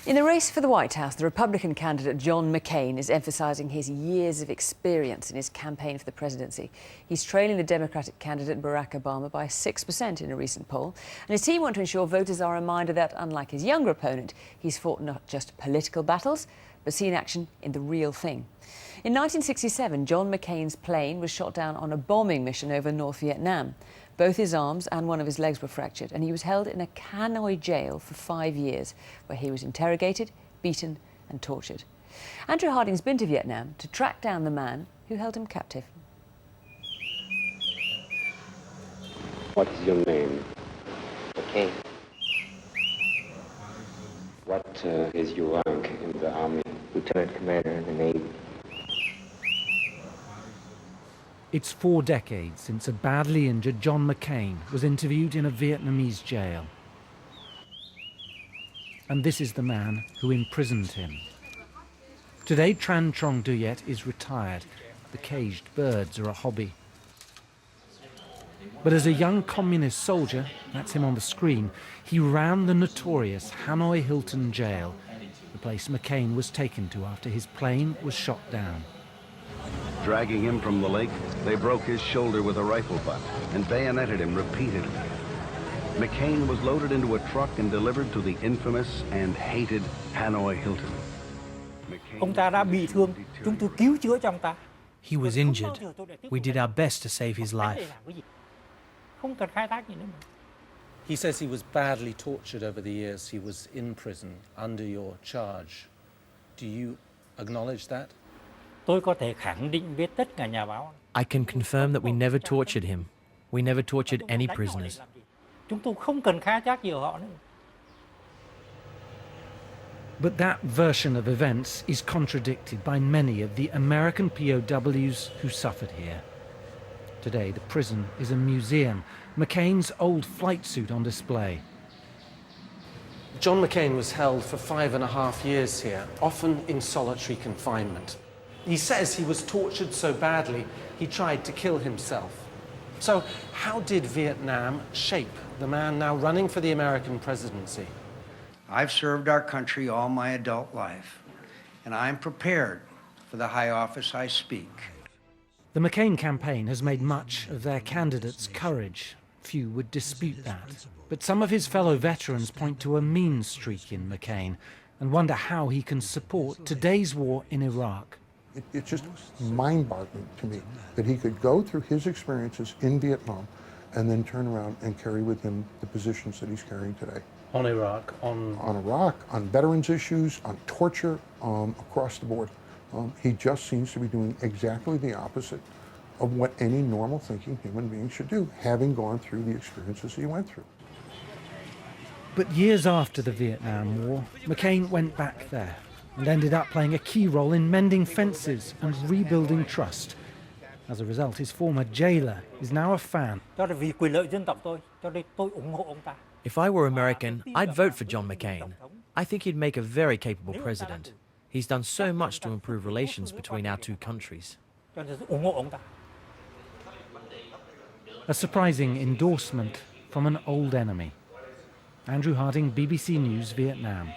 In the race for the White House, the Republican candidate John McCain is emphasising his years of experience in his campaign for the presidency. He's trailing the Democratic candidate Barack Obama by 6% in a recent poll. And his team want to ensure voters are reminded that, unlike his younger opponent, he's fought not just political battles, but seen action in the real thing. In 1967, John McCain's plane was shot down on a bombing mission over North Vietnam. Both his arms and one of his legs were fractured, and he was held in a Hanoi jail for 5 years, where he was interrogated, beaten and tortured. Andrew Harding's been to Vietnam to track down the man who held him captive. What is your name? McCain. What is your rank in the army? Lieutenant Commander in the Navy. It's 4 decades since a badly injured John McCain was interviewed in a Vietnamese jail. And this is the man who imprisoned him. Today, Tran Trong Duyet is retired. The caged birds are a hobby. But as a young communist soldier, that's him on the screen, he ran the notorious Hanoi Hilton jail, the place McCain was taken to after his plane was shot down. Dragging him from the lake, they broke his shoulder with a rifle butt and bayoneted him repeatedly. McCain was loaded into a truck and delivered to the infamous and hated Hanoi Hilton. He was injured. We did our best to save his life. He says he was badly tortured over the years he was in prison under your charge. Do you acknowledge that? I can confirm that we never tortured him. We never tortured any prisoners. But that version of events is contradicted by many of the American POWs who suffered here. Today, the prison is a museum, McCain's old flight suit on display. John McCain was held for 5.5 years here, often in solitary confinement. He says he was tortured so badly, he tried to kill himself. So how did Vietnam shape the man now running for the American presidency? I've served our country all my adult life, and I'm prepared for the high office I speak. The McCain campaign has made much of their candidate's courage. Few would dispute that. But some of his fellow veterans point to a mean streak in McCain and wonder how he can support today's war in Iraq. It's just mind-boggling to me that he could go through his experiences in Vietnam and then turn around and carry with him the positions that he's carrying today. On Iraq, on Iraq, on veterans issues, on torture, across the board. He just seems to be doing exactly the opposite of what any normal thinking human being should do, having gone through the experiences he went through. But years after the Vietnam War, McCain went back there and ended up playing a key role in mending fences and rebuilding trust. As a result, his former jailer is now a fan. If I were American, I'd vote for John McCain. I think he'd make a very capable president. He's done so much to improve relations between our two countries. A surprising endorsement from an old enemy. Andrew Harding, BBC News, Vietnam.